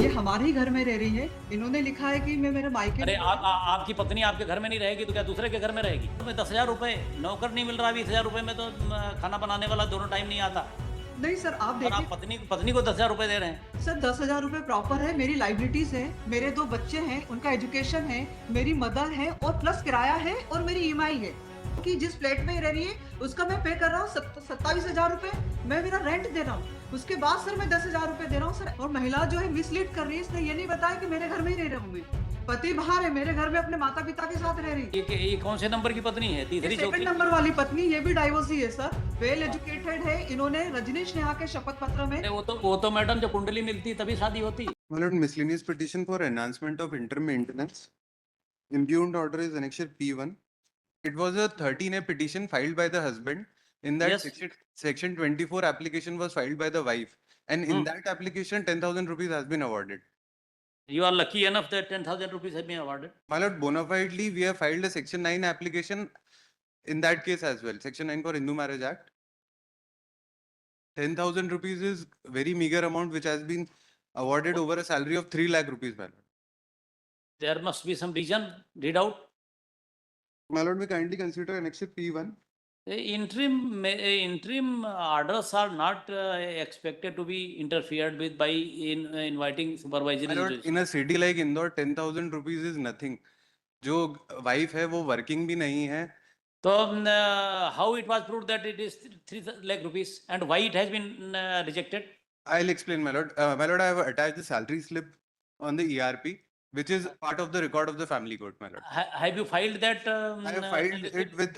ये हमारे ही घर में रह रही है। इन्होंने लिखा है कि मैं मेरे मायके अरे में आपकी पत्नी आपके घर में नहीं रहेगी तो क्या दूसरे के घर में रहेगी? तुम्हें 10,000 रुपए नौकर नहीं मिल रहा, 20,000 रुपए में तो खाना बनाने वाला दोनों टाइम नहीं आता। नहीं सर, आप और आप देखिए। पत्नी को 10,000 रुपए दे रहे हैं। सर 10,000 रुपए प्रॉपर है, मेरी लाइबिलिटीज़ है, मेरे 2 बच्चे हैं, उनका एजुकेशन है, मेरी मदर है और प्लस किराया है और मेरी ईएमआई है। कि जिस फ्लैट में रह रही है, उसका मैं पे कर रहा हूँ 27,000 रुपए, मैं मेरा रेंट दे रहा हूँ। उसके बाद सर मैं 10,000 रुपए दे रहा हूँ सर। और महिला जो है मिसलीड कर रही है, इसने ये नहीं बताया कि मेरे घर में ही रह रहा हूँ मैं। पति बाहर है, मेरे घर में अपने माता-पिता के साथ रह रही है। ये कौन से नंबर की पत्नी है? ये तीसरी सेकंड चौथी? नंबर वाली पत्नी, ये भी डाइवोर्सी है सर। वेल एजुकेटेड है, इन्होंने रजनीश नेहा के शपथ पत्र में अरे वो तो मैडम जब कुंडली मिलती तभी शादी होती। My lord, miscellaneous petition for enhancement of interim maintenance. Impugned order is annexure P1. It was a 13A petition filed by the husband. In that Yes. section 24 application was filed by the wife. And in Hmm. that application, 10,000 rupees has been awarded. You are lucky enough that 10,000 rupees have been awarded. My lord, bona fidely, we have filed a section 9 application in that case as well. Section 9 for Hindu Marriage Act. 10,000 rupees is very meager amount which has been awarded over a salary of 3 lakh rupees, my lord. There must be some reason. Read out. My lord, may kindly consider annexure P1. Interim orders are not expected to be interfered with by inviting supervisory My lord, judge. in a city like Indore, 10,000 rupees is nothing. जो wife है वो working भी नहीं है. So how it was proved that it is 3 lakh rupees and why it has been rejected? I'll explain, my lord. My lord, I have attached the salary slip on the ERP, which is part of the record of the family court, my lord. Have you filed that? I have filed it with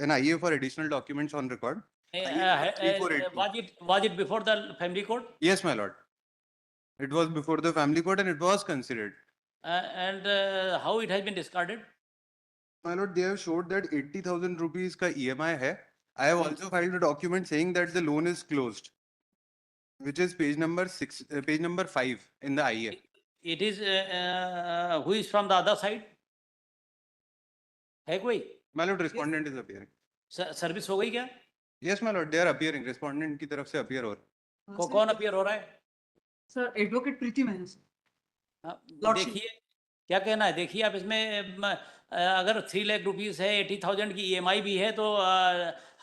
an IA for additional documents on record. IA 3482. Was it before the family court? Yes, my lord. It was before the family court and it was considered. And how it has been discarded? My lord, they have showed that 80,000 rupees ka EMI hai. I have also filed a document saying that the loan is closed, which is page number 5 in the IA. It is who is from the other side? है कोई? My lord, respondent is appearing. Service हो गई क्या? Yes, my lord, they are appearing. Respondent की तरफ से appear हो रहा है. कौन अपीयर हो रहा है? सर एडवोकेट प्रीति मैन सर। Lordship. देखिए क्या कहना है, देखिए आप इसमें अगर 3 लाख रुपीस है, 80,000 की EMI भी है, तो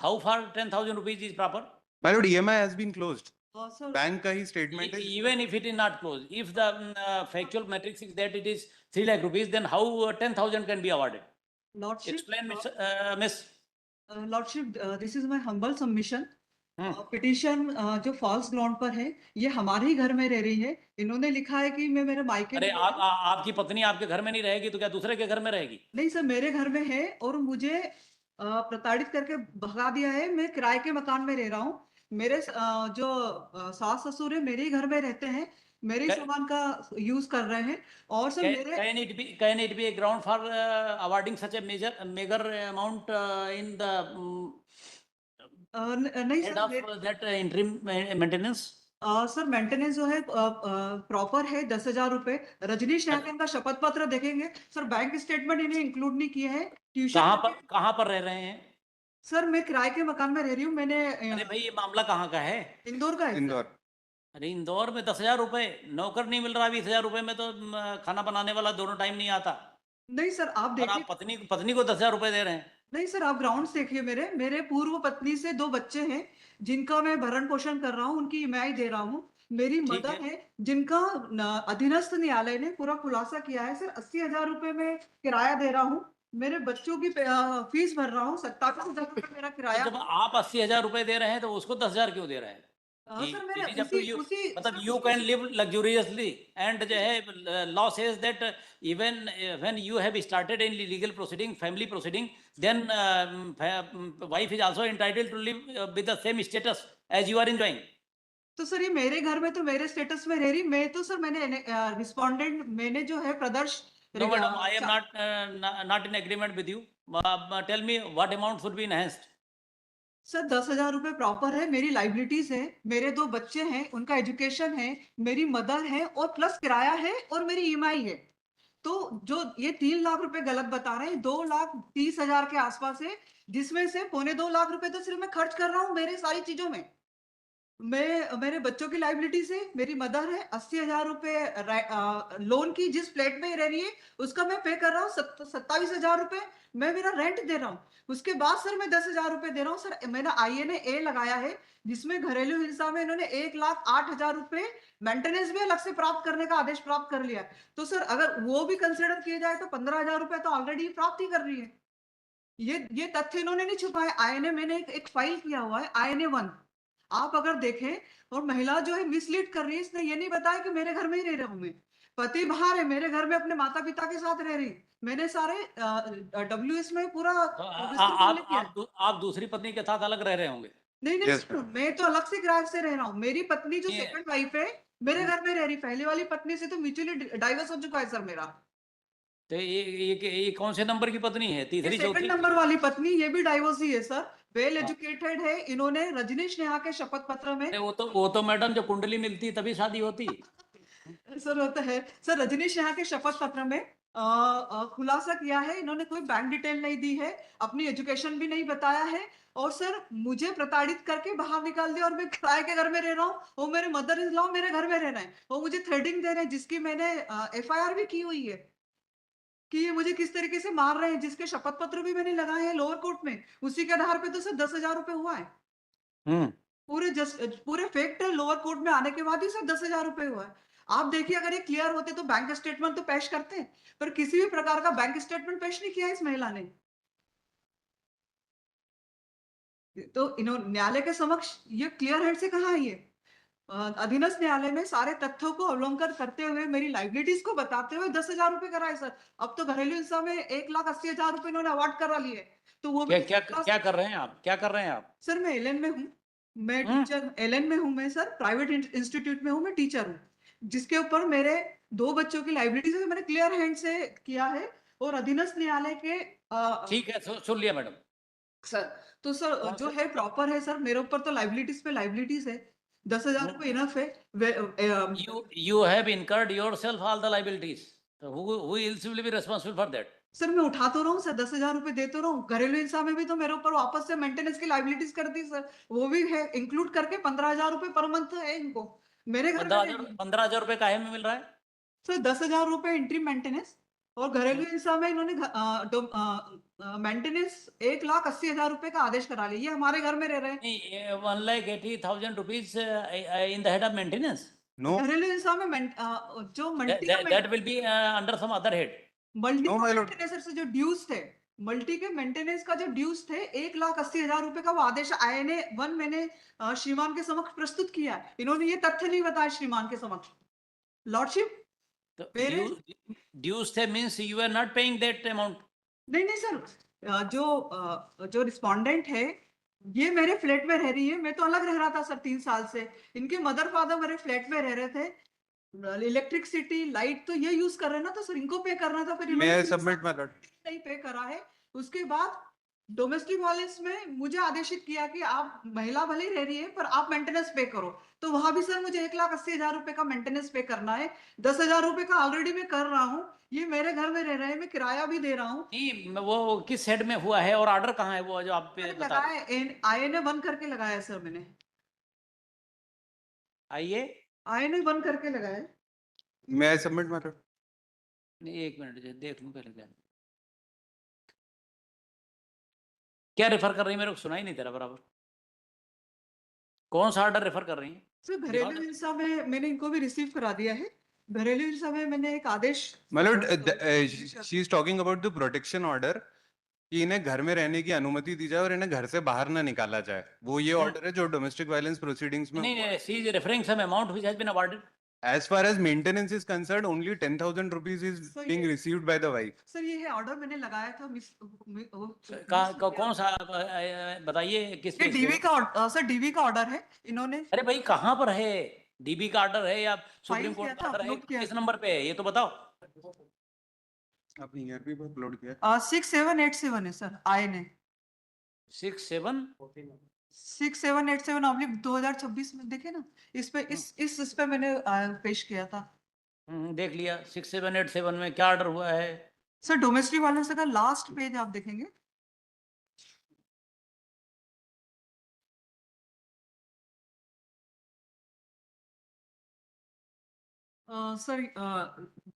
how far 10,000 rupees is proper? My lord, EMI has been closed. Sir bank का ही statement है. Even if it is not closed, if the factual matrix is that it is 3 lakh rupees, then how 10,000 can be awarded? Lordship, Explain, Miss. Lordship, this is my humble submission. Hmm. Petition जो false ground पर है, ये हमारे ही घर में रह रही है। इन्होंने लिखा है कि मैं मेरे मायके अरे में आपकी पत्नी आपके घर में नहीं रहेगी तो क्या दूसरे के घर में रहेगी? नहीं सर, मेरे घर में है और मुझे प्रताड़ित करके भगा दिया है। मैं किराए के मकान में रह रहा हूँ। मेरे जो सास ससुर है मेरे ही घर में रहते हैं, मेरे ही Can, सामान का यूज कर रहे हैं। और सर मेरे can it be a ground for awarding such a meager amount in the नहीं head sir, of that interim maintenance? Sir maintenance जो है प्रॉपर है 10,000 रुपए। रजनीश नायक का शपथ पत्र देखेंगे सर, बैंक स्टेटमेंट इन्हें इंक्लूड नहीं किए हैं। ट्यूशन कहाँ पर रह रहे हैं? सर मैं किराए के मकान में रह रही हूँ। मैंने अरे भाई ये मामला कहाँ का है? इंदौर का है सर। इंदौर. अरे इंदौर में 10,000 रुपए नौकर नहीं मिल रहा, 20,000 रुपए में तो खाना बनाने वाला दोनों टाइम नहीं आता। नहीं सर, आप और देखिए। आप पत्नी को 10,000 रुपए दे रहे हैं। नहीं सर, आप ग्राउंड्स देखिए। मेरे पूर्व पत्नी से 2 बच्चे हैं, जिनका मैं भरण पोषण कर रहा हूँ, उनकी ईएमआई दे रहा हूँ। मेरी ठीक मदर है। है, जिनका अधीनस्थ न्यायालय ने पूरा खुलासा किया है सर। 80,000 रुपए में किराया दे रहा हूँ। मेरे बच्चों की फीस भर रहा हूँ। 27,000 रुपए मेरा तो किराया जब आप 80,000 रुपए दे रहे हैं तो उसको 10,000 क्यों दे रहे हैं? सर मैंने इट इज अप टू उसी यू। उसी मतलब sir you can live luxuriously and जो है law says that even when you have started in legal proceeding, family proceeding, then wife is also entitled to live with the same status as you are enjoying. तो sir ये मेरे घर में तो मेरे status में रह रही। मैं तो सर मैंने रिस्पोंडेंट मैंने जो है प्रदर्श No, madam, I am not in agreement with you. Tell me what amount should be enhanced. Sir 10,000 रुपए प्रॉपर है, मेरी लाइबिलिटीज है, मेरे 2 बच्चे हैं, उनका एजुकेशन है, मेरी मदर है और प्लस किराया है और मेरी ईएमआई है। तो जो ये 3 लाख रुपए गलत बता रहे हैं, 2,30,000 के आसपास है, जिसमें से पौने 2 लाख रुपए तो सिर्फ मैं खर्च कर रहा हूँ मेरे सारी चीजों में। मेरे बच्चों की लाइबिलिटीज है, मेरी मदर है, 80,000 रुपए लोन की जिस फ्लैट में रह रही है उसका मैं पे कर रहा हूँ, 27,000 रुपए मैं मेरा रेंट दे रहा हूँ। उसके बाद सर मैं 10,000 रुपए दे रहा हूँ सर। मैंने INA लगाया है जिसमें घरेलू हिंसा में इन्होंने 1,08,000 रुपए मेंटेनेंस भी अलग से प्राप्त करने का आदेश प्राप्त कर लिया है। तो सर अगर वो भी कंसिडर किया जाए तो 15,000 रुपए तो ऑलरेडी प्राप्त ही कर रही है। ये तथ्य इन्होंने नहीं छुपाए। INA मैंने एक फाइल किया हुआ है, INA 1। आप अगर देखें, और महिला जो है मिसलीड कर रही है, इसने ये नहीं बताया कि मेरे घर में ही रह रहा हूं मैं। पति बाहर है, मेरे घर में अपने माता पिता के साथ रह रही। मैंने सारे WS में पूरा तो विस्तृत उल्लेख किया है। आप दूसरी पत्नी के साथ अलग रह रहे होंगे। नहीं नहीं Yes, सर, मैं तो अलग से किराए से रह रहा हूँ। मेरी पत्नी जो ये- सेकंड वाइफ है मेरे घर में रह रही। पहली वाली पत्नी से तो म्यूचुअली डाइवर्स हो चुका है सर मेरा। तो ये कौन से नंबर की पत्नी है, ये तीसरी सेकंड चौथी? नंबर वाली पत्नी, ये भी डाइवोर्स ही है सर। वेल हाँ। एजुकेटेड है। इन्होंने रजनीश नेहा के शपथ पत्र में अरे वो तो मैडम जब कुंडली मिलती तभी शादी होती। सर होता है सर, रजनीश नेहा के शपथ पत्र में खुलासा किया है इन्होंने कोई बैंक डिटेल नहीं दी है, अपनी एजुकेशन भी नहीं बताया है, और सर मुझे प्रताड़ित करके बाहर निकाल दिया और मैं किराए के घर में रह रहा हूँ। वो मेरे मदर इन लॉ मेरे घर में रह रहे हैं, वो मुझे थ्रेडिंग दे रहे हैं जिसकी मैंने FIR भी की हुई है कि ये मुझे किस तरीके से मार रहे हैं, जिसके शपथ पत्र भी मैंने लगाए हैं लोअर कोर्ट में। उसी के आधार पे तो सर 10,000 रुपए हुआ है। हम्म। पूरे फैक्ट लोअर कोर्ट में आने के बाद ही सर 10,000 रुपए हुआ है। आप देखिए, अगर ये क्लियर होते तो बैंक स्टेटमेंट तो पेश करते, पर किसी भी प्रकार का बैंक स्टेटमेंट पेश नहीं किया इस महिला ने। तो इन्होंने न्यायालय के समक्ष ये क्लियर हेड से कहा है ये अधीनस्थ न्यायालय में सारे तथ्यों को अवलोकन करते हुए मेरी लाइबिलिटीज को बताते हुए 10,000 रुपए कराए सर। अब तो घरेलू हिंसा में 1,80,000 रुपए इन्होंने अवार्ड करा लिए। तो वो भी क्या कर रहे हैं आप, क्या कर रहे हैं आप? सर मैं LN में हूँ। मैं हम्म। टीचर LN में हूँ मैं सर, प्राइवेट इंस्टीट्यूट में हूँ, मैं टीचर हूँ जिसके ऊपर मेरे 2 बच्चों की लाइबिलिटीज है, मैंने क्लियर हैंड से किया है। और अधीनस्थ न्यायालय के ठीक है, सुन लिया मैडम। सर, तो सर कौन जो से? है प्रॉपर है सर, मेरे ऊपर तो लाइबिलिटीज पे लाइबिलिटीज है। 10,000 रुपए इनफ है। You have incurred yourself all the liabilities. So who else will be responsible for that? Sir मैं उठा तो रहा हूँ सर, 10,000 रुपए दे तो रहा हूँ। घरेलू हिंसा में भी तो मेरे ऊपर वापस से मेंटेनेंस की लाइबिलिटीज कर दी सर, वो भी है इंक्लूड करके 15,000 रुपए पर मंथ है इनको। मेरे घर में 15,000 रुपए काहे में मिल रहा है? सर 10,000 रुपए इंट्री मेंटेनेंस, और घरेलू हम्म। हिंसा में इन्होंने मेंटेनेंस 1,80,000 रुपए का आदेश करा लिया। ये हमारे घर में रह रहे हैं। नहीं, 1,80,000 rupees in the head of maintenance. No, घरेलू हिंसा में जो मल्टी का That will be under some other head. Multi No, का my lord. मेंटेनेंस से जो ड्यूज थे, मल्टी के मेंटेनेंस का जो ड्यूज थे 1,80,000 रुपए का, वो आदेश INA 1 मैंने श्रीमान के समक्ष प्रस्तुत किया। इन्होंने ये तथ्य नहीं बताया श्रीमान के समक्ष। लॉर्डशिप So मेरे dues थे means you are not paying that amount. नहीं सर, जो रिस्पोंडेंट है ये मेरे फ्लैट में रह रही है। मैं तो अलग रह रहा था सर 3 साल से। इनके मदर फादर मेरे फ्लैट में रह रहे थे। इलेक्ट्रिसिटी लाइट तो ये यूज कर रहे हैं ना, तो सर इनको पे करना था। फिर May इन्होंने I submit, my lord? नहीं पे करा है। उसके बाद डोमेस्टिक वायलेंस में मुझे आदेशित किया कि आप महिला भले ही रह रही है पर आप मेंटेनेंस पे करो। तो वहां भी सर मुझे 1,80,000 रुपए का मेंटेनेंस पे करना है। 10,000 रुपए का ऑलरेडी मैं कर रहा हूँ। ये मेरे घर में रह रहे हैं, मैं किराया भी दे रहा हूँ। नहीं, वो किस हेड में हुआ है और ऑर्डर कहाँ है वो जो आप पे मैंने बता रहे लगाया INA 1 करके लगाया सर मैंने। आइए। INA 1 करके लगाया। May I submit, my lord? नहीं, एक मिनट देख लूं पहले क्या रेफर कर रही है, मेरे को सुनाई नहीं दे रहा बराबर। कौन सा ऑर्डर रेफर कर रही है? सर घरेलू हिंसा में मैंने इनको भी रिसीव करा दिया है। घरेलू हिंसा में मैंने एक आदेश My lord, she is talking about the protection order कि इन्हें घर में रहने की अनुमति दी जाए और इन्हें घर से बाहर ना निकाला जाए। वो ये ऑर्डर है जो डोमेस्टिक वायलेंस प्रोसीडिंग्स में। नहीं, she is referring some amount which has been awarded. As far as maintenance is concerned, only 10,000 rupees is So being ये- received by the wife. Sir ये है ऑर्डर मैंने लगाया था कौन सा बताइए किस ये पे? DV का सर DV का ऑर्डर है इन्होंने। अरे भाई कहाँ पर है? डीबी का ऑर्डर है या सुप्रीम किया कोर्ट था, का ऑर्डर है? upload किया किस था। नंबर पे है ये तो बताओ। आपने ईयर भी अपलोड किया। 6787 है सर INA 67 6787 ऑब्लिक 2026 में देखे ना। इस पे इस पे मैंने पेश किया था देख लिया। 6787 में क्या ऑर्डर हुआ है? सर। डोमेस्टिक वायलेंस का लास्ट पेज आप देखेंगे, सर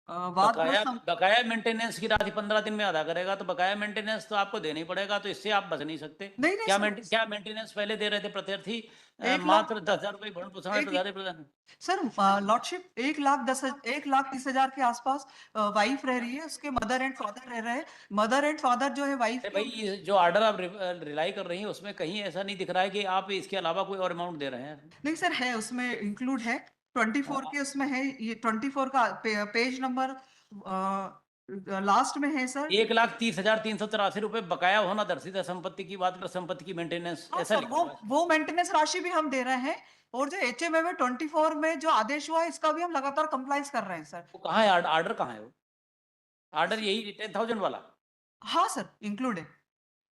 वाद बकाया सम बकाया मेंटेनेंस की राशि 15 दिन में अदा करेगा तो बकाया मेंटेनेंस तो आपको देना ही पड़ेगा, तो इससे आप बच नहीं सकते। नहीं नहीं सर क्या मेंटेनेंस पहले दे रहे थे प्रत्यार्थी? 1 लाख मात्र 10,000 रुपए भरण पोषण में एक प्रधान प्रधान। सर लॉर्डशिप 1,10,000 के आसपास वाइफ रह रही है, उसके मदर एंड फादर रह रहे हैं। मदर एंड फादर जो है वाइफ अरे भाई, ये जो ऑर्डर आप रिलाई कर रही हैं उसमें कहीं ऐसा नहीं दिख रहा है कि आप इसके अलावा कोई और अमाउंट दे रहे हैं। नहीं सर है उसमें इंक्लूड है 24 के उसमें है ये 24 का पेज नंबर लास्ट में है सर। 1,30,383 रुपए बकाया होना दर्शित है संपत्ति की बात कर, संपत्ति की मेंटेनेंस हाँ ऐसा सर लिखा हुआ है। वो मेंटेनेंस राशि भी हम दे रहे हैं, और जो HMA में 24 में जो आदेश हुआ है इसका भी हम लगातार कंप्लाइंस कर रहे हैं सर। वो कहाँ है ऑर्डर कहाँ है वो? ऑर्डर यही 10,000 वाला? हाँ सर इंक्लूड है।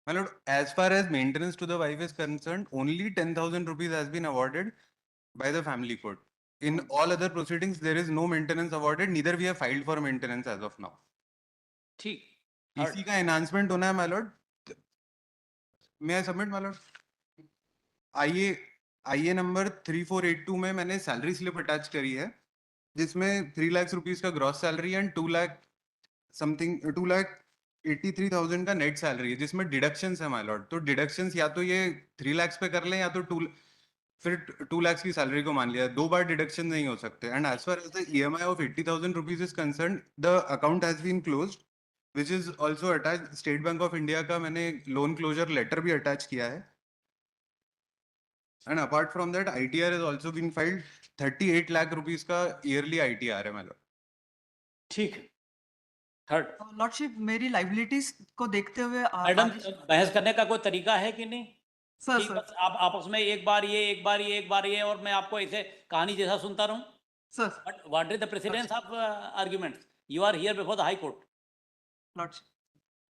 My lord, as far as maintenance to the wife is concerned, only 10,000 rupees has been awarded by the family court. In all other proceedings, there is no maintenance awarded, neither we have filed for maintenance as of now. ठीक। इसी का enhancement होना है, my lord. May I submit, my lord? आइए number 3482 में मैंने salary slip attach करी है, जिसमें 3 लाख रुपीस का gross salary and 2 lakh something 2,83,000 का नेट सैलरी है, जिसमें डिडक्शंस है माय लॉर्ड। तो डिडक्शंस या तो ये 3 लाख पे कर लें या तो फिर 2 लाख की सैलरी को मान लिया, 2 बार डिडक्शन नहीं हो सकते। And as far as the EMI of 80,000 rupees is concerned, the account has been closed which is also attach. State Bank of India का मैंने लोन क्लोजर लेटर भी अटैच किया है। And apart from that ITR has also been filed, 38 lakh rupees का yearly ITR है my lord. ठीक है। Third, lordship मेरी लाइबिलिटीज को देखते हुए मैडम बहस करने का कोई तरीका है कि नहीं? सर ठीक, सर बस आप आपस में एक बार ये एक बार ये एक बार ये और मैं आपको ऐसे कहानी जैसा सुनता रहूं? Sir but what is the precedence of argument? You are here before the high court. Lordship